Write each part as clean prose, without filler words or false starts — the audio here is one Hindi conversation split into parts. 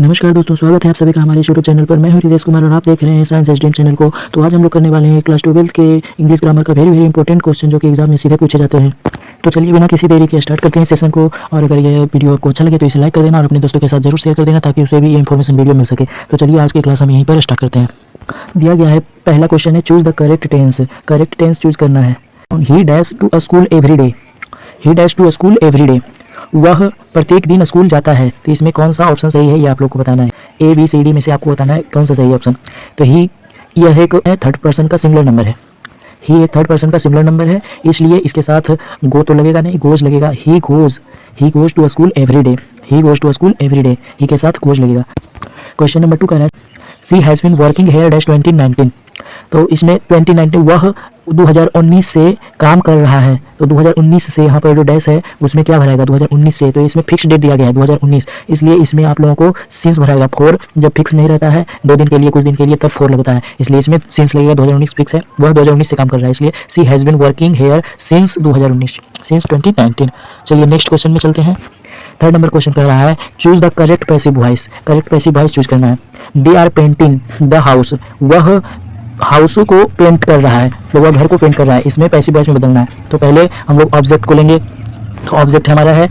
नमस्कार दोस्तों, स्वागत है आप सभी का हमारे यूट्यूब चैनल पर। मैं हूं रितेश कुमार और आप देख रहे हैं साइंस एसडीएम चैनल को। तो आज हम लोग करने वाले हैं क्लास 12 के इंग्लिश ग्रामर का वेरी इंपॉर्टेंट क्वेश्चन जो कि एग्जाम में सीधे पूछे जाते हैं। तो चलिए बिना किसी देरी के स्टार्ट करते हैं सेशन को। और अगर ये वीडियो आपको अच्छा लगे तो इसे लाइक कर देना और अपने दोस्तों के साथ जरूर शेयर कर देना ताकि उसे भी ये इन्फॉर्मेशन वीडियो मिल सके। तो चलिए आज की क्लास हम यहीं पर स्टार्ट करते हैं। दिया गया है पहला क्वेश्चन है, choose the correct tense. Correct tense choose करना है। He dash to a school every day. He dash to a school every day, वह प्रत्येक दिन स्कूल जाता है। तो इसमें कौन सा ऑप्शन सही है ये आप लोग को बताना है। ए बी सी डी में से आपको बताना है कौन सा सही ऑप्शन। तो ही यह एक थर्ड पर्सन का सिंगुलर नंबर है। ही एक थर्ड पर्सन का सिंगुलर नंबर है, इसलिए इसके साथ गो तो लगेगा नहीं, गोज लगेगा। He goes to a school every day. He goes to a school every day, he के साथ गोज लगेगा। क्वेश्चन नंबर 2 कह रहा है, she has been working here dash 2019। तो इसमें 2019 वह 2019 से काम कर रहा है। तो 2019 से यहाँ पर जो डैश है उसमें क्या भराएगा, 2019 से। तो इसमें फिक्स डेट दिया गया है 2019, इसलिए इसमें आप लोगों को सिंस भराएगा। 4 जब फिक्स नहीं रहता है 2 दिन के लिए, कुछ दिन के लिए, तब 4 लगता है, इसलिए इसमें सिंस लगेगा। 2019 फिक्स है, वह 2019 से काम कर रहा है, इसलिए she has been working here since 2019, since 2019। चलिए नेक्स्ट क्वेश्चन में चलते हैं। थर्ड नंबर क्वेश्चन कह रहा है, choose the correct passive voice. Correct passive voice choose करना है। They are painting the house, वह हाउस को पेंट कर रहा है, तो वह घर को पेंट कर रहा है। इसमें पैसिव वॉइस में बदलना है। तो पहले हम लोग ऑब्जेक्ट को लेंगे। तो ऑब्जेक्ट हमारा है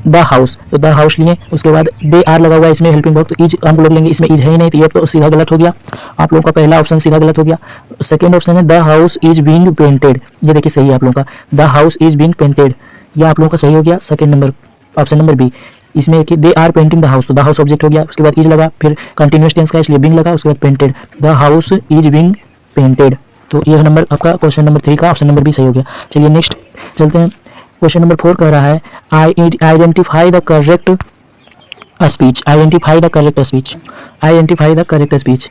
द हाउस, तो द हाउस लिए। उसके बाद दे आर लगा हुआ है इसमें हेल्पिंग वर्ब, तो इज हम लोग लेंगे। इसमें इज है ही नहीं, तो ये तो सीधा गलत हो गया। आप लोगों का पहला ऑप्शन सीधा गलत हो गया। सेकेंड ऑप्शन है the house is being painted, ये देखिए सही है आप लोगों का। The house is being painted, यह आप लोगों का सही हो गया। Second number option number B, इसमें कि they are painting the house, तो द हाउस ऑब्जेक्ट हो गया। उसके बाद इज लगा, फिर कंटिन्यूअस टेंस का इसलिए बीइंग लगा, उसके बाद painted, the house is being painted. तो यह नंबर आपका क्वेश्चन नंबर 3 का ऑप्शन नंबर बी सही हो गया। चलिए नेक्स्ट चलते हैं। क्वेश्चन नंबर 4 कह रहा है, identify the correct speech. Identify the correct speech. Identify the correct speech.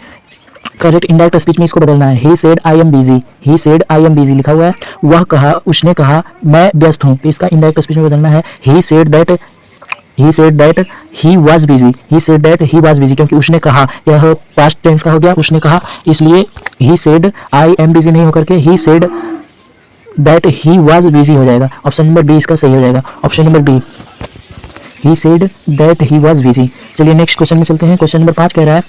Correct indirect speech में इसको बदलना है। ही said I am busy, he said I am busy लिखा हुआ है। वह कहा, उसने कहा मैं व्यस्त हूँ, तो इसका इनडायरेक्ट स्पीच में बदलना है। ही said that he was busy. He said that he was busy, क्योंकि उसने कहा, यह पास्ट टेंस का हो गया, उसने कहा, इसलिए he said I am busy नहीं होकर के he said that he was busy हो जाएगा। ऑप्शन नंबर बी इसका सही हो जाएगा। Option number B, he said that he was busy. चलिए नेक्स्ट क्वेश्चन में चलते हैं। क्वेश्चन नंबर 5 कह रहा है,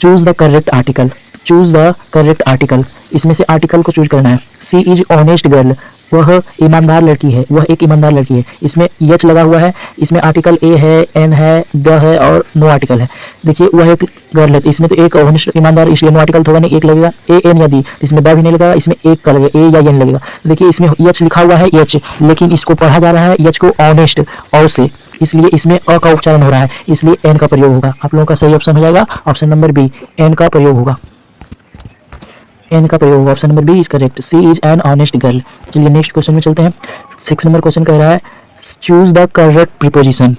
choose the correct article. Choose the correct article, इसमें से आर्टिकल को चूज करना है। सी इज ऑनेस्ट गर्ल, वह ईमानदार लड़की है, वह एक ईमानदार लड़की है। इसमें यच लगा हुआ है, इसमें आर्टिकल ए है, एन है, द है और नो आर्टिकल है। देखिए वह एक गर्ल है, इसमें तो एक ऑनेस्ट ईमानदार, इसलिए नो आर्टिकल तो होगा नहीं, एक लगेगा। ए एन या दी, इसमें द भी नहीं लगेगा, इसमें एक का लगेगा, ए या एन लगेगा। देखिए इसमें यच लिखा हुआ है, यच, लेकिन इसको पढ़ा जा रहा है यच को ऑनेस्ट और से, इसलिए इसमें अ का उच्चारण हो रहा है, इसलिए एन का प्रयोग होगा। आप लोगों का सही ऑप्शन हो जाएगा ऑप्शन नंबर बी, एन का प्रयोग होगा। एन का प्रयोग होगा, option number B is correct. She is an honest girl. चलिए नेक्स्ट क्वेश्चन में चलते हैं। 6 नंबर क्वेश्चन कह रहा है, choose the correct preposition.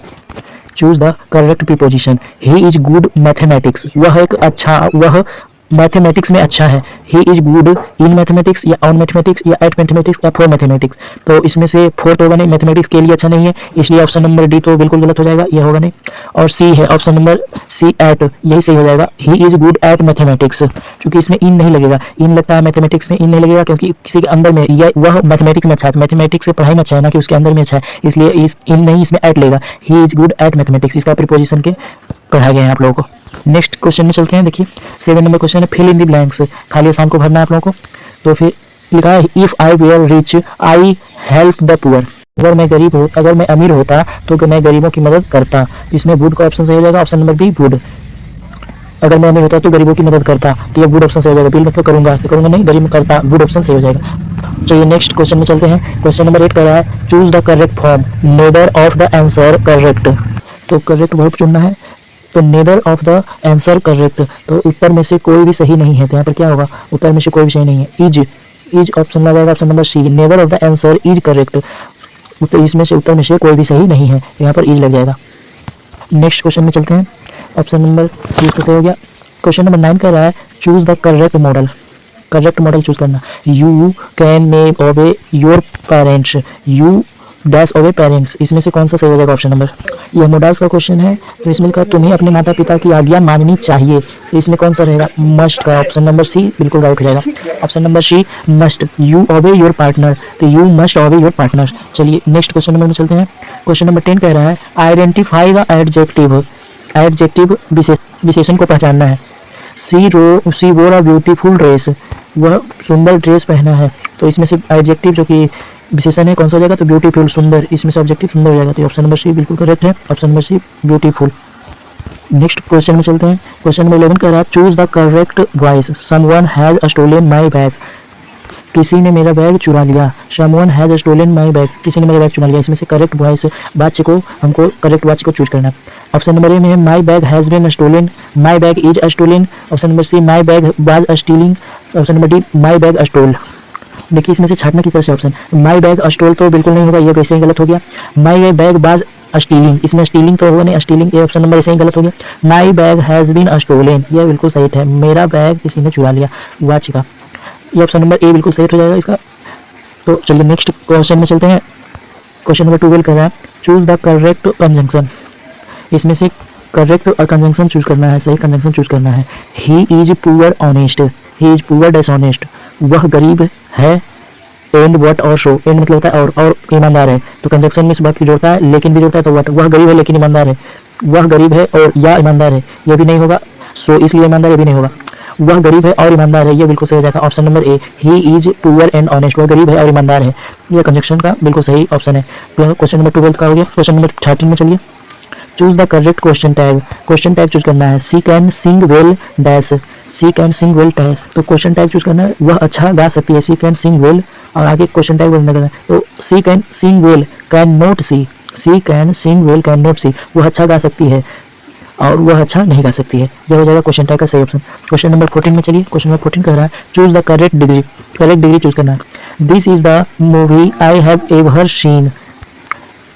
Choose the correct preposition. He is good mathematics, वह एक अच्छा, वह मैथमेटिक्स में अच्छा है। He is good in mathematics या ऑन मैथमेटिक्स या एट मैथमेटिक्स या फॉर मैथमेटिक्स। तो इसमें से फोर तो होगा नहीं, मैथमेटिक्स के लिए अच्छा नहीं है, इसलिए ऑप्शन नंबर डी तो बिल्कुल गलत हो जाएगा, ये होगा नहीं। और सी है ऑप्शन नंबर सी एट, यही सही हो जाएगा। ही इज गुड एट मैथमेटिक्स, क्योंकि इसमें इन नहीं लगेगा। इन लगता है मैथमेटिक्स में, इन नहीं लगेगा क्योंकि किसी के अंदर में, या वह मैथमेटिक्स में अच्छा है, मैथमेटिक्स से पढ़ाई में अच्छा है ना कि उसके अंदर में अच्छा है, इसलिए इस इन नहीं, इसमें एट लगेगा। ही इज गुड एट मैथमेटिक्स, इसका प्रीपोजिशन के पढ़ाए गए हैं आप लोगों को। नेक्स्ट क्वेश्चन में चलते हैं। देखिए 7 नंबर क्वेश्चन है, फिल इन द ब्लैंक्स। खाली स्थान को भरना है आप लोगों को। तो फिर लिखा है, if I were rich I help the poor. अगर मैं गरीब हो, अगर मैं अमीर होता तो मैं गरीबों की मदद करता। इसमें वुड का ऑप्शन सही हो जाएगा, ऑप्शन नंबर बी वुड। अगर मैं अमीर होता तो गरीबों की मदद करता, तो ये वुड ऑप्शन सही हो जाएगा। बिल मतलब करूंगा, तो करूंगा नहीं, गरीब करता, वुड ऑप्शन सही हो जाएगा। चलिए नेक्स्ट क्वेश्चन में चलते हैं। क्वेश्चन नंबर 8 कह रहा है, choose the correct form. Neither of the answer correct, तो करेक्ट वर्ब चुनना है। तो neither of the answer correct, तो उत्तर में से कोई भी सही नहीं है। तो यहाँ पर क्या होगा, उत्तर में से कोई भी सही नहीं है। इज ऑप्शन लगाएगा option number C, neither of the answer is correct. तो इसमें से उत्तर में से कोई भी सही नहीं है, यहाँ पर इज लग जाएगा। नेक्स्ट क्वेश्चन में चलते हैं। ऑप्शन नंबर सी तो सही हो गया। क्वेश्चन नंबर 9 कह रहा है, choose the correct modal. Correct modal choose करना। You can may obey your parents, you dash obey parents, इसमें से कौन सा सही हो जाएगा ऑप्शन नंबर। यह मोडाल्स का क्वेश्चन है, तो इसमें लिखा तुम्हें अपने माता पिता की आज्ञा माननी चाहिए, तो इसमें कौन सा रहेगा, मस्ट का। ऑप्शन नंबर सी बिल्कुल राइट हो जाएगा। Option number C must. You obey your partner, तो you must obey your partner. चलिए नेक्स्ट क्वेश्चन नंबर में चलते हैं। क्वेश्चन नंबर 10 कह रहा है, आइडेंटिफाई द एडजेक्टिव। एडजेक्टिव विशेष विशेषण को पहचानना है। सी वोर अ ब्यूटीफुल ड्रेस, वह सुंदर ड्रेस पहना है। तो इसमें से एडजेक्टिव जो कि विशेषण है कौन सा हो जाएगा, तो ब्यूटीफुल, सुंदर, इसमें से ऑब्जेक्टिव सुंदर हो जाएगा। तो ऑप्शन नंबर सी बिल्कुल करेक्ट है, option number C beautiful. Next question में चलते हैं। क्वेश्चन नंबर 11 कह रहा है choose the correct voice, someone has stolen my bag, किसी ने मेरा बैग चुरा लिया। Someone has stolen my bag, किसी ने मेरा बैग चुरा लिया। इसमें से करेक्ट वॉइस वाक्य को हमको करेक्ट वाक्य को चूज करना है। ऑप्शन नंबर ए में है my bag has been stolen, my bag is stolen. Option number C my bag was stealing. Option number D my bag stole. देखिए इसमें से छाटना किस तरह से ऑप्शन, माई बैग स्टोल तो बिल्कुल नहीं होगा, ये वैसे ही गलत हो गया। माई बैग बाज स्टीलिंग, इसमें स्टीलिंग तो होगा नहीं, स्टीलिंग, ये ऑप्शन नंबर ऐसे ही गलत हो गया। My bag has been stolen, ये बिल्कुल सही है, मेरा बैग किसी ने चुरा लिया वाच्य का, ये ऑप्शन नंबर ए बिल्कुल सही हो जाएगा इसका। तो चलिए नेक्स्ट क्वेश्चन में चलते हैं। क्वेश्चन नंबर 12 कर रहा है चूज द करेक्ट कंजंक्शन, इसमें से करेक्ट कंजंक्शन चूज करना है, सही कंजंक्शन चूज करना है। He is poor honest, he is poor dishonest, वह गरीब है, एंड वट और शो, एंड मतलब होता है और ईमानदार है। तो कंजंक्शन में इस बात की जोड़ता है, लेकिन भी जोड़ता है, तो वट, वह गरीब है लेकिन ईमानदार है, वह गरीब है और या ईमानदार है, यह भी नहीं होगा, सो इसलिए ईमानदार ये भी नहीं होगा। वह गरीब है और ईमानदार है, ये बिल्कुल सही हो जाएगा, option number A, he is poor and honest, वह गरीब है और ईमानदार है, यह कंजंक्शन का बिल्कुल सही ऑप्शन है। क्वेश्चन नंबर 12 का हो गया। क्वेश्चन नंबर 13 में चलिए। Choose the correct question tag, question tag choose करना है। She can sing well dash, she can sing well dash, तो क्वेश्चन टैग चूज करना है, वह अच्छा गा सकती है, सी कैन सिंग वेल, और आगे क्वेश्चन टैग बोलना करना है। तो she can sing well can not she, she can sing well can not she, वह अच्छा गा सकती है और वह अच्छा नहीं गा सकती है, यह हो जाएगा क्वेश्चन टैग का सही ऑप्शन। क्वेश्चन नंबर 14 में चलिए। क्वेश्चन नंबर 14 कह रहा है choose the correct degree, correct degree choose करना है। This is the movie I have ever seen,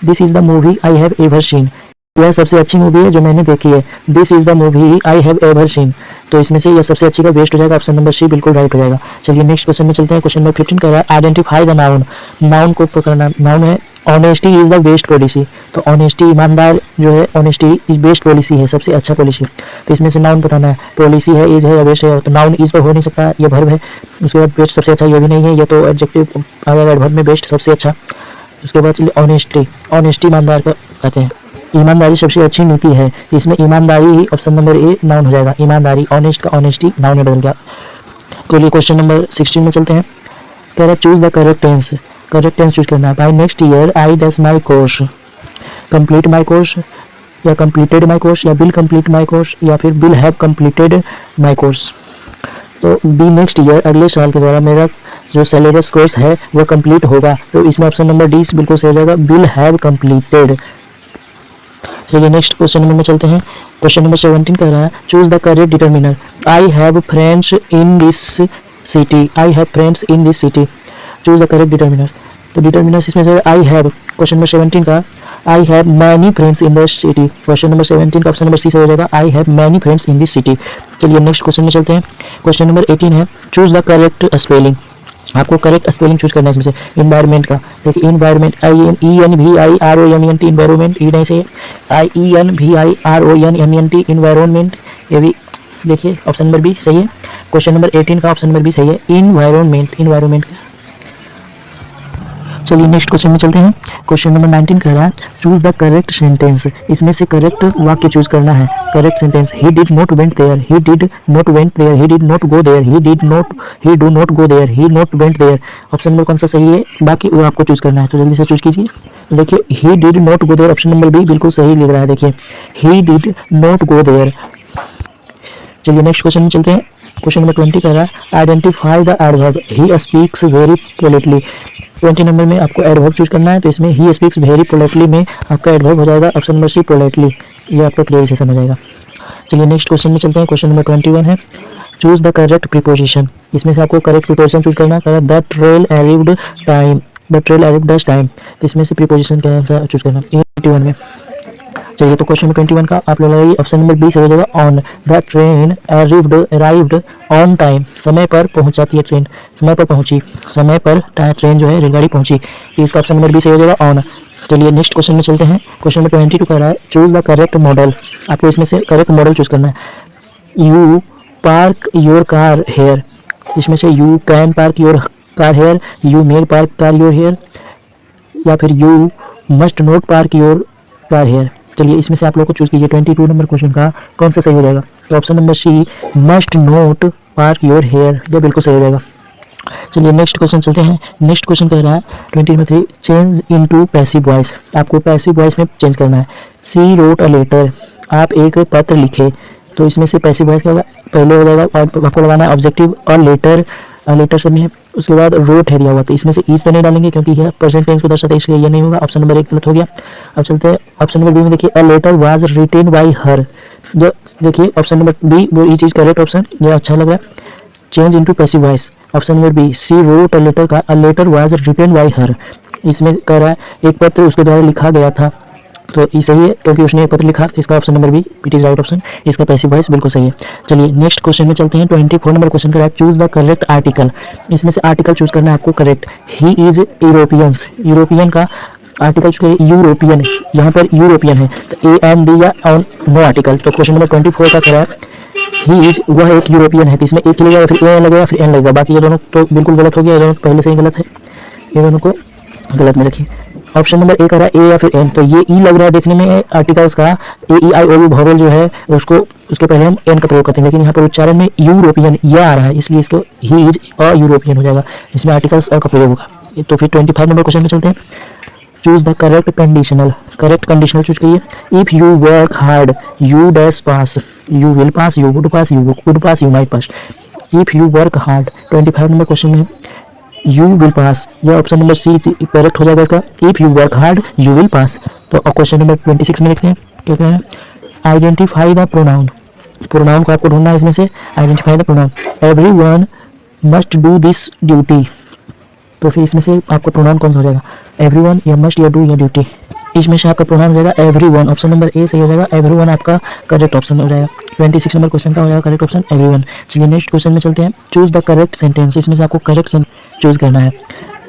this is the movie I have ever seen, यह सबसे अच्छी मूवी है जो मैंने देखी है। This is the movie I have ever seen, तो इसमें से यह सबसे अच्छी का बेस्ट हो जाएगा, ऑप्शन नंबर सी बिल्कुल राइट हो जाएगा। चलिए नेक्स्ट क्वेश्चन में चलते हैं। क्वेश्चन नंबर 15 कह रहा है आइडेंटिफाई द नाउन, नाउन को पकड़ना। नाउन है honesty is the best policy, तो ऑनेस्टी ईमानदार जो है, ऑनेस्टी इज बेस्ट पॉलिसी है, सबसे अच्छा पॉलिसी। तो इसमें से नाउन बताना है, पॉलिसी है, इज है या बेस्ट है, तो नाउन इज तो हो नहीं सकता, ये वर्ब है। उसके बाद बेस्ट सबसे अच्छा ये भी नहीं है, ये तो एडजेक्टिव आ जाएगा वर्ब में, बेस्ट सबसे अच्छा। उसके बाद चलिए ऑनेस्टी, ऑनेस्टी ईमानदार का कहते हैं, ईमानदारी सबसे अच्छी नीति है, इसमें ईमानदारी ही ऑप्शन नंबर ए नाउन हो जाएगा, ईमानदारी, ऑनेस्ट का ऑनेस्टी नाउन में बदल गया। तो लिए क्वेश्चन नंबर 16 में चलते हैं। कह रहा है choose the correct tense, correct tense choose करना है। By next year I dash my course, complete my course, या कंप्लीटेड माई कोर्स, या विल कंप्लीट माई कोर्स, या फिर will have completed my course. तो बी नेक्स्ट ईयर अगले साल के द्वारा मेरा जो सिलेबस कोर्स है वह कंप्लीट होगा, तो इसमें ऑप्शन नंबर डी बिल्कुल सही हो जाएगा, विल हैव कंप्लीटेड। चलिए नेक्स्ट क्वेश्चन नंबर में चलते हैं। क्वेश्चन नंबर 17 कह रहा है choose the correct determiner. I have friends in this city, I have friends in this city, choose the correct determiner. तो डिटर्मिनर इसमें से आई हैव, क्वेश्चन नंबर 17 का I have many friends in the city, question number 17 का ऑप्शन नंबर सी से हो जाएगा, I have many friends in this city. चलिए नेक्स्ट क्वेश्चन में चलते हैं। क्वेश्चन नंबर 18 है चूज द करेक्ट स्पेलिंग, आपको करेक्ट स्पेलिंग चूज करना है इसमें से। इन्वायरमेंट का देखिए, इन्वायरमेंट INVIRONMENT, इन्वायरमेंट, ई नहीं से IENVIRONMENT, इन्वायरमेंट, ये भी देखिए ऑप्शन नंबर बी सही है। क्वेश्चन नंबर 18 का ऑप्शन नंबर बी सही है, इन्वायरमेंट, इन्वायरमेंट का। चलिए नेक्स्ट क्वेश्चन में चलते हैं। क्वेश्चन नंबर 19 कह रहा है चूज द करेक्ट सेंटेंस, इसमें से करेक्ट वाक्य चूज करना है। Correct sentence, he did not went there, he did not went there, he did not go there, he do not go there, he not went there. Option number कौन सा सही है, बाकी वो आपको चूज करना है, तो जल्दी से चूज कीजिए। देखिए he did not go there, option number B बिल्कुल सही लिख रहा है, देखिए he did not go there. चलिए नेक्स्ट क्वेश्चन में चलते हैं। क्वेश्चन नंबर 20 कह रहा है identify the adverb, he speaks very politely. 20 नंबर में आपको एडवर्ब चूज करना है, तो इसमें ही स्पीक्स वेरी पोलाइटली में आपका एडवर्ब हो जाएगा ऑप्शन नंबर सी पोलाइटली, ये आपका क्लियरिफिकेशन हो जाएगा। चलिए नेक्स्ट क्वेश्चन में चलते हैं। क्वेश्चन नंबर 21 है चूज द करेक्ट प्रीपोजिशन, इसमें से आपको करेक्ट प्रीपोजिशन चूज करना है। The train arrived time, the train arrived dust time, इसमें से प्रीपोजिशन क्या चूज करना है 21 में। चलिए तो क्वेश्चन नंबर 21 का आप लोग लगाइए, ऑप्शन नंबर बी से हो जाएगा on. The train arrived on time, समय पर पहुंचाती है ट्रेन, समय पर पहुंची, समय पर ट्रेन जो है रेलगाड़ी पहुंची, इसका ऑप्शन नंबर बी से हो जाएगा ऑन। चलिए नेक्स्ट क्वेश्चन में चलते हैं। क्वेश्चन नंबर 22 कह रहा है चूज द करेक्ट मॉडल, आपको इसमें से करेक्ट मॉडल चूज करना है। You park your car here, इसमें से you can park your car here, you may park car your here, या फिर you must not park your car here. चलिए इसमें से आप लोग को चूज कीजिए 22 नंबर क्वेश्चन का कौन सा सही हो जाएगा। तो option number C, must not park your here, ये बिल्कुल सही हो जाएगा। चलिए नेक्स्ट क्वेश्चन चलते हैं। नेक्स्ट क्वेश्चन कह रहा है 23 चेंज इनटू पैसिव वॉइस, आपको पैसिव वॉइस में चेंज करना है। सी रोट अ लेटर, आप एक पत्र लिखे, तो इसमें से पैसिव वॉइस क्या होगा, पहले हो जाएगा और आपको लगाना है ऑब्जेक्टिव और लेटर, लेटर सब में है। उसके बाद रोट है दिया हुआ, तो इसमें से इज तो नहीं डालेंगे क्योंकि यह प्रेजेंट टेंस को दर्शाता है, इसलिए ये नहीं होगा। ऑप्शन नंबर 1 गलत हो गया। अब चलते हैं ऑप्शन नंबर बी में। देखिए a letter was written by her, जो देखिए ऑप्शन नंबर बी वो ये चीज करेक्ट ऑप्शन, ये अच्छा लग रहा है। Change into passive voice, option number B, she wrote a letter का a letter was written by her, इसमें कह रहा है एक पत्र उसके द्वारा लिखा गया था, तो ये सही है क्योंकि उसने एक पत्र लिखा। इसका option number B it is right option, इसका पैसिव वॉइस बिल्कुल सही है। चलिए नेक्स्ट क्वेश्चन में चलते हैं। 24 नंबर क्वेश्चन का चूज द करेक्ट आर्टिकल, इसमें से आर्टिकल चूज करना है आपको correct. He is Europeans, European का आर्टिकल चूज करिए। यूरोपियन, यहाँ पर यूरोपियन है तो ए एन डी या ऑन नो आर्टिकल। तो क्वेश्चन नंबर 24 का कह रहा है ही इज, वह एक यूरोपियन है, तो इसमें एक लगेगा फिर ए लगेगा फिर एन लगेगा, बाकी ये दोनों तो बिल्कुल गलत हो गया, ये दोनों पहले से ही गलत है, ये दोनों को गलत में रखिए। ऑप्शन नंबर ए कह रहा है ए या फिर एन, तो ये ई लग रहा है देखने में आर्टिकल्स का, ए ई आई ओ यू वॉवेल जो है उसको उसके पहले हम एन का प्रयोग करते हैं, लेकिन यहाँ पर उच्चारण में यूरोपियन यह आ रहा है, इसलिए इसको ही इज अ यूरोपियन हो जाएगा, इसमें आर्टिकल्स अ का प्रयोग होगा। तो फिर 25 नंबर क्वेश्चन में चलते हैं। Choose the correct conditional, correct conditional choose करिए। If you work hard you dash pass, you will pass, you would pass, you could pass, you might pass. If you work hard, 25 number question में यू विल पास, यह ऑप्शन नंबर सी करेक्ट हो जाएगा इसका। If you work hard you will pass. तो क्वेश्चन नंबर 26 में लिखते हैं, क्या कहते हैं, आइडेंटिफाई द प्रोनाउन, प्रोनाउन को आपको ढूंढना है इसमें से। Identify the pronoun, everyone must do this duty, तो फिर इसमें से आपका प्रोनाउन कौन सा हो जाएगा, एवरीवन या मस्ट या डू या ड्यूटी, इसमें से आपका प्रोनाउन हो जाएगा एवरीवन, ऑप्शन नंबर ए सही हो जाएगा, एवरीवन आपका करेक्ट ऑप्शन हो जाएगा। 26 नंबर क्वेश्चन का हो जाएगा करेक्ट ऑप्शन एवरीवन। चलिए नेक्स्ट क्वेश्चन में चलते हैं। चूज द करेक्ट सेंटेंस, इसमें से आपको करेक्ट सेंटेंस चूज करना है।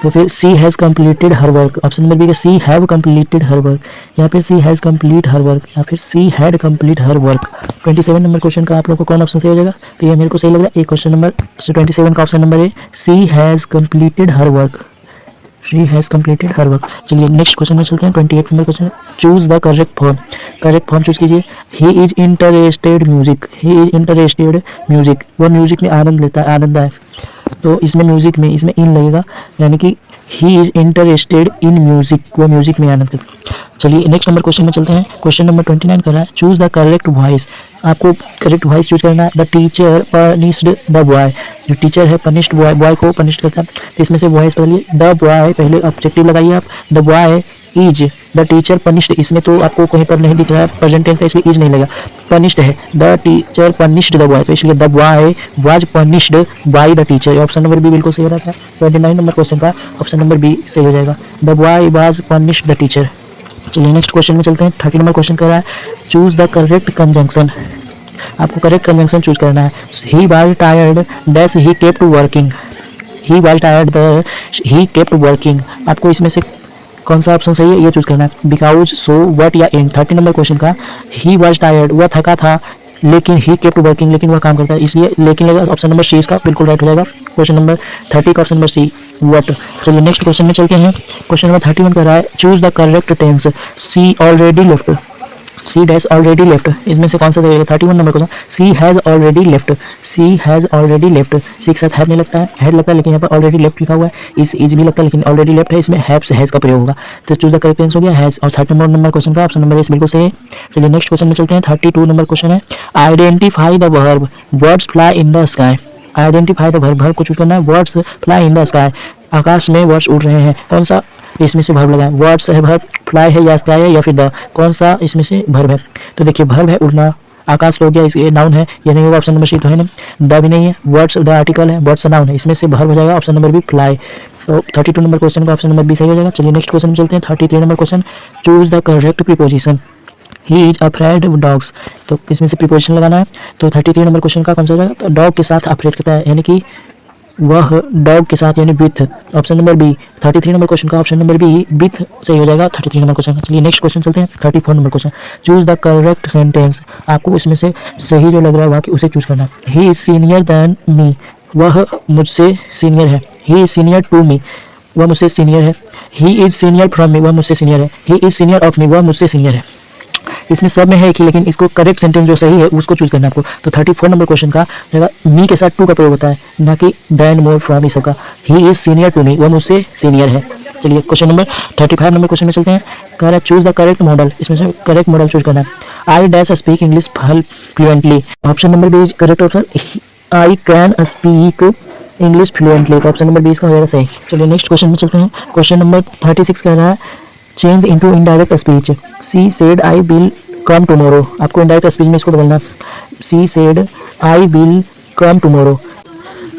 तो फिर she has completed her work, option number B का she have completed her work, या फिर she has complete her work, या फिर she had complete her work. 27 number question का आप लोग को कौन ऑप्शन सही हो जाएगा, तो ये मेरे को सही लग रहा है, एक क्वेश्चन नंबर 27 का option number A, she has completed her work, she has completed her work. चलिए नेक्स्ट क्वेश्चन में चलते हैं। 28 number question, choose the correct form, correct form choose कीजिए। He is interested music, he is interested music, वह म्यूजिक में आनंद लेता है, आनंद है, तो इसमें म्यूजिक में इसमें इन लगेगा, यानी कि ही इज इंटरेस्टेड इन म्यूजिक, वह म्यूजिक में आनंद करता है। चलिए नेक्स्ट नंबर क्वेश्चन में चलते हैं। क्वेश्चन नंबर 29 कर रहा है, चूज द करेक्ट वॉइस, आपको करेक्ट वॉइस चूज करना है। The teacher punished the boy, जो टीचर है पनिश्ड बॉय, बॉय को पनिश करता है, तो इसमें से वॉइस बदलिए। द बॉय, पहले ऑब्जेक्टिव लगाइए आप, the boy is the teacher punished, इसमें तो आपको कहीं पर नहीं दिख रहा है प्रेजेंट टेंस का, इसलिए इज नहीं लगा, पनिश्ड है, the teacher punished the boy, तो इसलिए the boy was punished by the teacher, option number B बिल्कुल सही हो रहा है। 29 नंबर क्वेश्चन का ऑप्शन नंबर बी सही हो जाएगा, the boy was punished the teacher. चलिए नेक्स्ट क्वेश्चन में चलते हैं। 30 नंबर क्वेश्चन कर रहा है, चूज द करेक्ट कंजंक्शन, आपको करेक्ट कंजंक्शन चूज करना है। He was tired dash he kept working, he was tired the he kept working, आपको इसमें से कौन सा ऑप्शन सही है ये चूज करना है, बिकॉज, सो, व्हाट या इन। 30 नंबर क्वेश्चन का, ही वाज टायर्ड, वह थका था, लेकिन ही केप्ट वर्किंग, लेकिन वह काम करता है, इसलिए लेकिन लगेगा, ऑप्शन नंबर सी इसका बिल्कुल राइट हो जाएगा। क्वेश्चन नंबर 30 का ऑप्शन नंबर सी, व्हाट। चलिए नेक्स्ट क्वेश्चन में चलते हैं। क्वेश्चन नंबर 31 कर रहा है, choose the correct tense, she already left, she dash already left, इसमें से कौन सा देगा। 31 number question, she has already left, she has already left, she के साथ हैव नहीं लगता है, हैड लगता है, लेकिन यहाँ पर ऑलरेडी लेफ्ट लिखा हुआ है, इस इज भी लगता है, लेकिन ऑलरेडी लेफ्ट है, इसमें हैव से हैज़ का प्रयोग होगा, तो चूज द करेक्ट आंसर हो गया हैज़। और 31 नंबर क्वेश्चन का ऑप्शन नंबर इस बिल्कुल सही है। चलिए नेक्स्ट क्वेश्चन में चलते हैं। 32 नंबर क्वेश्चन है, identify the verb, birds fly in the sky, identify the verb, verb को चूज करना है। Words fly in the sky, आकाश में वर्ड्स उड़ रहे हैं, कौन सा इसमें से वर्ब लगाएं, वर्ड्स है वर्ब, फ्लाई है या स्काई है या फिर द, कौन सा इसमें से वर्ब है, तो देखिए वर्ब है उड़ना, आकाश हो गया, ये नाउन है, ये नहीं होगा, ऑप्शन नंबर सी तो है नहीं, द भी नहीं है, वर्ड्स द आर्टिकल है, वर्ड्स नाउन है, इसमें से वर्ब हो जाएगा, ऑप्शन नंबर बी फ्लाई। तो 32 नंबर क्वेश्चन का ऑप्शन नंबर बी सही हो जाएगा। चलिए नेक्स्ट क्वेश्चन में चलते हैं। 33 number question, choose the correct preposition, he is afraid of dogs, तो इसमें से प्रीपोजिशन लगाना है। तो 33 नंबर क्वेश्चन का कौन सा हो जाएगा, तो डॉग के साथ अफ्रेड करता है, यानी कि वह डॉग के साथ, यानी with, option number B. 33 number question का ऑप्शन नंबर बी विथ सही हो जाएगा 33 नंबर क्वेश्चन का। चलिए नेक्स्ट क्वेश्चन चलते हैं। 34 number question, choose the correct sentence, आपको इसमें से सही जो लग रहा है वहाँ की उसे चूज करना है। He is senior than me, वह मुझसे सीनियर है। He is senior to me, वह मुझसे सीनियर है। He is senior from me, वह मुझसे सीनियर है। He is senior of me, वह मुझसे सीनियर है। इसमें सब में है एक ही, लेकिन इसको करेक्ट सेंटेंस जो सही है उसको चूज करना है आपको। तो 34 नंबर क्वेश्चन का जगह मी के साथ टू का प्रयोग होता है, ना कि देन मोर फ्रॉम ये सब का। He is senior to me, वह मुझसे सीनियर है। चलिए क्वेश्चन नंबर 35 नंबर क्वेश्चन में चलते हैं। कह रहा है चूज द करेक्ट मॉडल, इसमें से करेक्ट मॉडल चूज करना है। I dash speak English fluently, option number B correct option. I can speak English fluently, तो ऑप्शन नंबर बी इसका हो जाएगा सही। चलिए नेक्स्ट क्वेश्चन में चलते हैं। क्वेश्चन नंबर 36 कह रहा है change into indirect speech. She said I will come tomorrow, आपको इनडायरेक्ट स्पीच में इसको बदलना। She said I will come tomorrow,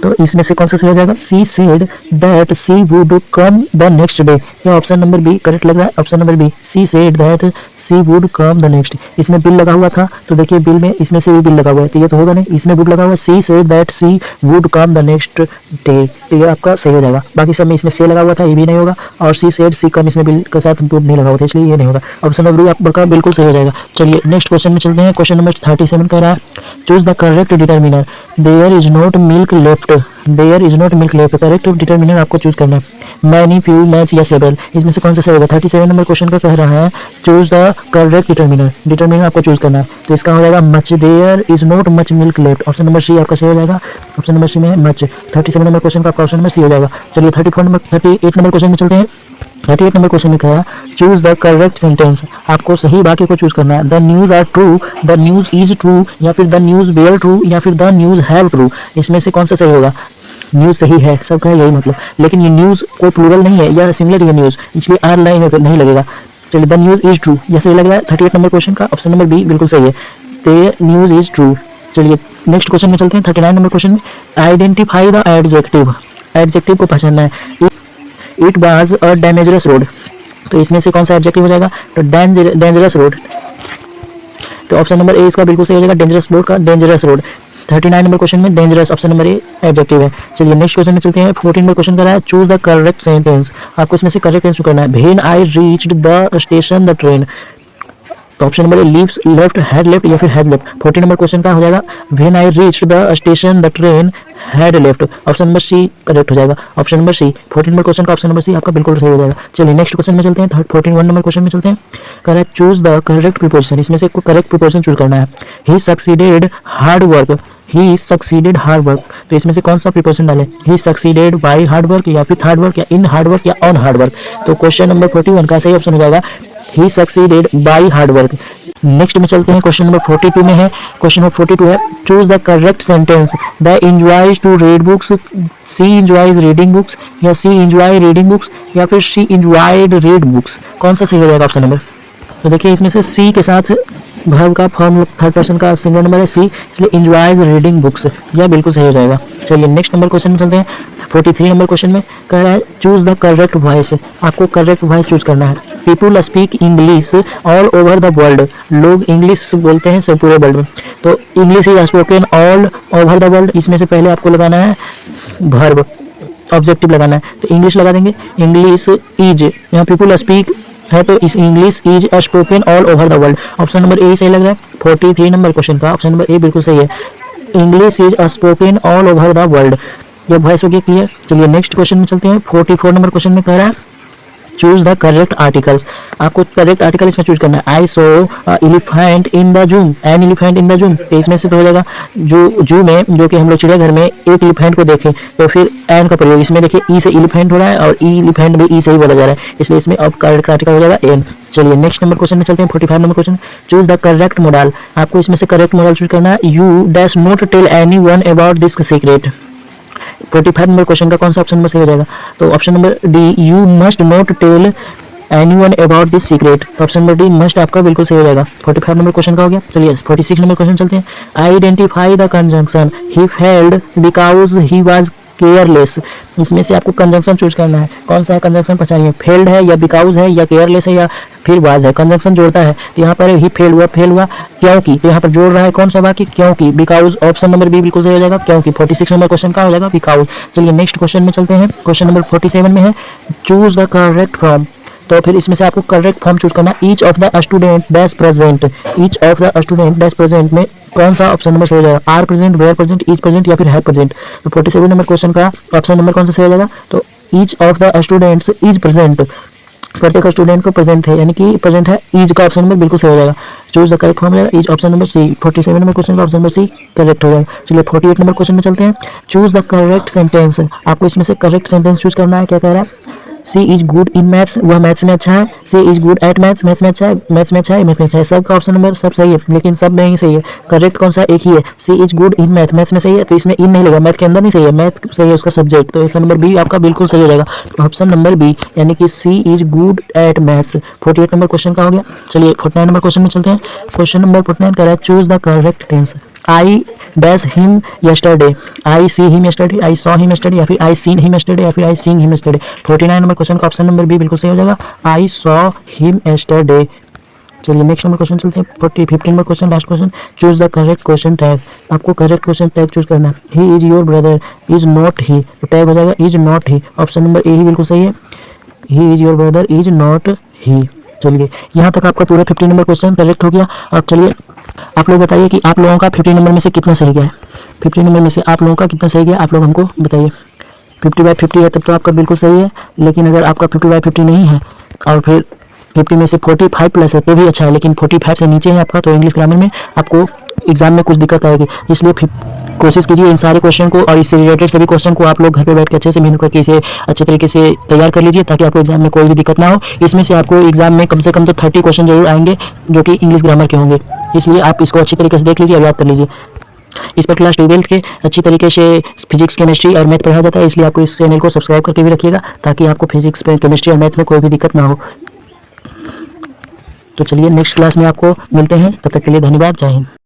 तो इसमें से कौन सा सही हो जाएगा? She said that she would come the next day, ये ऑप्शन नंबर बी करेक्ट लग रहा है। Option number B she said that she would come the next. इसमें बिल लगा हुआ था, तो देखिए बिल में इसमें से भी बिल लगा हुआ है, तो ये तो होगा नहीं। इसमें वुड लगा हुआ है, she said that she would come the next day, तो ये आपका सही हो जाएगा। बाकी सब में इसमें से लगा हुआ था, ये भी नहीं होगा। और सी सेड सी कम, इसमें बिल के साथ वुड नहीं लगा हुआ था, इसलिए ये नहीं होगा। ऑप्शन नंबर बी आपका बिल्कुल सही हो जाएगा। चलिए नेक्स्ट क्वेश्चन में चलते हैं। क्वेश्चन नंबर 37 कह रहा है choose the correct determiner. There is not milk left, there is not milk left, correct determiner आपको चूज करना है। मैनी, फ्यू, मैच या सेवरल, इसमें से कौन सा सही होगा? 37 नंबर क्वेश्चन का कह रहा है choose the correct determiner, determiner आपको चूज करना है। तो इसका हो जाएगा much, there is not much milk left, option number C आपका सही हो जाएगा। ऑप्शन नंबर सी में मच। 37 नंबर क्वेश्चन का आपका ऑप्शन नंबर सी हो जाएगा। चलिए 38 नंबर क्वेश्चन में चलते हैं। 38 नंबर क्वेश्चन में कहा चूज द करेक्ट सेंटेंस, आपको सही वाक्य को चूज करना है। The news are true, the news is true, या फिर द न्यूज वेयर ट्रू, या फिर द न्यूज हैव ट्रू, इसमें से कौन सा सही होगा? न्यूज सही है, सबका यही मतलब, लेकिन ये न्यूज कोई प्लूरल नहीं है या सिंगुलर है न्यूज, इसलिए आर लाइन नहीं लगेगा। चलिए द न्यूज इज ट्रू, यह सही लग रहा है। 38 नंबर क्वेश्चन का ऑप्शन नंबर बी बिल्कुल सही है, द न्यूज इज ट्रू। चलिए नेक्स्ट क्वेश्चन में चलते हैं। 39 नंबर क्वेश्चन में आइडेंटिफाई द एडजेक्टिव, एडजेक्टिव को पहचानना है। It was a dangerous road, तो इसमें से कौन सा एडजेक्टिव हो जाएगा? तो डेंजरस रोड, तो ऑप्शन नंबर ए इसका बिल्कुल सही हो जाएगा, डेंजरस रोड का डेंजरस रोड। 39 नंबर क्वेश्चन में डेंजरस ऑप्शन नंबर ए एडजेक्टिव है। चलिए नेक्स्ट क्वेश्चन में चलते हैं। 14 नंबर क्वेश्चन कर रहा है चूज द करेक्ट सेंटेंस, आपको इसमें से करेक्ट आंसर करना है। When I reached the station the train, तो option number A leaves left, had left, या फिर हैज लेफ्ट। 14 नंबर क्वेश्चन का हो जाएगा when I reached the station the train had left, option number C correct हो जाएगा। Option number C 14 number question का ऑप्शन नंबर सी आपका बिल्कुल सही हो जाएगा। चलिए नेक्स्ट क्वेश्चन में चलते हैं। 41 नंबर क्वेश्चन में चलते हैं। कह रहा है चूज द करेक्ट प्रीपोजिशन, इसमें से करेक्ट प्रीपोजिशन चूज करना है। He succeeded hard work, he succeeded hard work, तो इसमें से कौन सा प्रीपोजिशन डालें? He succeeded by hard work, या फिर हार्ड वर्क, या इन हार्ड वर्क, या ऑन हार्ड वर्क, तो क्वेश्चन नंबर 41 का सही ऑप्शन हो जाएगा he succeeded by hard work. Next में चलते हैं। क्वेश्चन नंबर 42 में है। क्वेश्चन नंबर 42 है choose the correct sentence. The enjoys to read books, she enjoys reading books, या सी एंजॉय रीडिंग बुक्स, या फिर शी एंजॉयड रीड बुक्स, कौन सा सही हो जाएगा ऑप्शन नंबर? तो देखिए इसमें से सी के साथ वर्ब का फॉर्म थर्ड पर्सन का सिंगुलर नंबर है सी, इसलिए एंजॉयज रीडिंग बुक्स, यह बिल्कुल सही हो जाएगा। चलिए नेक्स्ट नंबर क्वेश्चन में चलते हैं। 43 नंबर क्वेश्चन में कह रहा है चूज द करेक्ट वॉइस, आपको करेक्ट वॉइस चूज करना है। People speak English all over the world, लोग इंग्लिश बोलते हैं सब पूरे वर्ल्ड में, तो English is spoken all over the world, इसमें से पहले आपको लगाना है वर्ब, ऑब्जेक्टिव लगाना है, तो इंग्लिश लगा देंगे। इंग्लिश इज, यहाँ पीपुल स्पीक है तो इस English is spoken all over the world, option number ए सही लग रहा है। 43 नंबर क्वेश्चन का ऑप्शन नंबर ए बिल्कुल सही है, English is spoken all over the world, ये वॉइस हो गया क्लियर। चलिए नेक्स्ट क्वेश्चन में चलते हैं। 44 नंबर क्वेश्चन में कह रहा है चूज द करेक्ट आर्टिकल्स, आपको करेक्ट आर्टिकल इसमें चूज करना है। I saw elephant in the zoo, an elephant in the zoo, तो इसमें से तो हो जाएगा जू में, जो कि हम लोग चिड़ियाघर में एक एलिफेंट को देखें, तो फिर एन का प्रयोग, इसमें देखिए ई से एलिफेंट हो रहा है और ई एलिफेंट भी ई से ही बोला जा रहा है, इसलिए इसमें अब करेक्ट आर्टिकल हो जाएगा एन। चलिए नेक्स्ट नंबर क्वेश्चन में चलते हैं। 45 number question choose the correct modal, आपको इसमें से करेक्ट मॉडल चूज करना है। You dash not tell anyone about this secret, 45 number question का कौन सा ऑप्शन नंबर सही हो जाएगा? तो option number D you must not tell anyone about this secret, option number D must आपका बिल्कुल सही हो जाएगा। 45 नंबर क्वेश्चन का हो गया। चलिए 46 नंबर क्वेश्चन चलते हैं। Identify the conjunction he failed because he was careless, इसमें से आपको कंजंक्शन चूज करना है। कौन सा है कंजंक्शन पहचानिए, फेल्ड है या बिकॉज है या केयरलेस है या फिर वाज है। कंजंक्शन जोड़ता है तो यहाँ पर ही फेल हुआ क्योंकि, तो यहाँ पर जोड़ रहा है कौन सा वाक्य, क्योंकि, बिकॉज, ऑप्शन नंबर बी बिल्कुल सही हो जाएगा क्योंकि। 46 नंबर क्वेश्चन का हो जाएगा बिकॉज। चलिए नेक्स्ट क्वेश्चन में चलते हैं। क्वेश्चन नंबर 47 में है चूज द करेक्ट फॉर्म, तो फिर इसमें से आपको करेक्ट फॉर्म चूज करना है। Each of the student dash present, each of the student dash present में कौन सा ऑप्शन नंबर सही हो जाएगा? Are present, were present, is present, या फिर है प्रेजेंट। तो 47 नंबर क्वेश्चन का ऑप्शन नंबर कौन सा सही हो जाएगा? तो each of the students is present, प्रत्येक स्टूडेंट को प्रेजेंट है, यानी कि प्रेजेंट है इज का ऑप्शन नंबर बिल्कुल सही हो जाएगा। Choose the correct form is option number C. 47 number question का ऑप्शन नंबर सी करेक्ट हो जाएगा। चलिए 48 नंबर क्वेश्चन में चलते हैं। चूज द करेक्ट सेंटेंस, आपको इसमें से करेक्ट सेंटेंस चूज करना है। क्या कह रहा है, she is good in maths, वह मैथ्स में अच्छा है। She is good at maths, maths में अच्छा है, मैथ्स में अच्छा है, मैथ्स में अच्छा है। सब का ऑप्शन नंबर सब सही है, लेकिन सब में ही सही है। करेक्ट कौन सा, एक ही है, she is good in math, maths में सही है, तो इसमें इन नहीं लगा, मैथ के अंदर नहीं सही है, मैथ सही है उसका सब्जेक्ट, तो ऑप्शन नंबर बी आपका बिल्कुल सही हो जाएगा। तो ऑप्शन नंबर बी यानी कि she is good at maths. 48 number question का हो गया। चलिए 49 नंबर क्वेश्चन में चलते हैं। क्वेश्चन नंबर 49 कह रहा है choose the correct tense. I dash him yesterday, I see him yesterday, I saw him yesterday, या फिर आई सीन हिम yesterday, या फिर I seeing him yesterday। 49 number question का ऑप्शन नंबर बी बिल्कुल सही हो जाएगा, आई सॉ हिम yesterday। चलिए नेक्स्ट नंबर क्वेश्चन चलते हैं। 15 number question, last question. Choose the correct question tag, आपको करेक्ट क्वेश्चन टैग चूज करना है। He is your brother, is not he, तो टैग हो जाएगा is not he. Option number A ही बिल्कुल सही है, he is your brother is not he. चलिए यहाँ तक आपका पूरा 15 नंबर क्वेश्चन करेक्ट हो गया। अब चलिए आप लोग बताइए कि आप लोगों का 15 नंबर में से कितना सही गया है। 15 नंबर में से आप लोगों का कितना सही गया, आप लोग हमको बताइए। 50/50 है तब तो आपका बिल्कुल सही है, लेकिन अगर आपका 50/50 नहीं है और फिर 50 में से 45 प्लस है तो भी अच्छा है, लेकिन 45 से नीचे है आपका, तो इंग्लिश ग्रामर में आपको एग्जाम में कुछ दिक्कत आएगी। इसलिए कोशिश कीजिए इन सारे क्वेश्चन को और इससे रिलेटेड सभी क्वेश्चन को आप लोग घर पे बैठ के अच्छे से मेहनत करके इसे अच्छे तरीके से तैयार कर लीजिए, ताकि आपको एग्जाम में कोई भी दिक्कत ना हो। इसमें से आपको एग्जाम में कम से कम तो 30 क्वेश्चन जरूर आएंगे जो कि इंग्लिश ग्रामर के होंगे, इसलिए आप इसको अच्छी तरीके से देख लीजिए और याद कर लीजिए। इस पर क्लास 12 के अच्छी तरीके से फिजिक्स, केमिस्ट्री और मैथ पढ़ाया जाता है, इसलिए आपको इस चैनल को सब्सक्राइब करके भी रखिएगा, ताकि आपको फिजिक्स, केमिस्ट्री और मैथ में कोई भी दिक्कत ना हो। तो चलिए नेक्स्ट क्लास में आपको मिलते हैं, तब तक के लिए धन्यवाद, जय हिंद।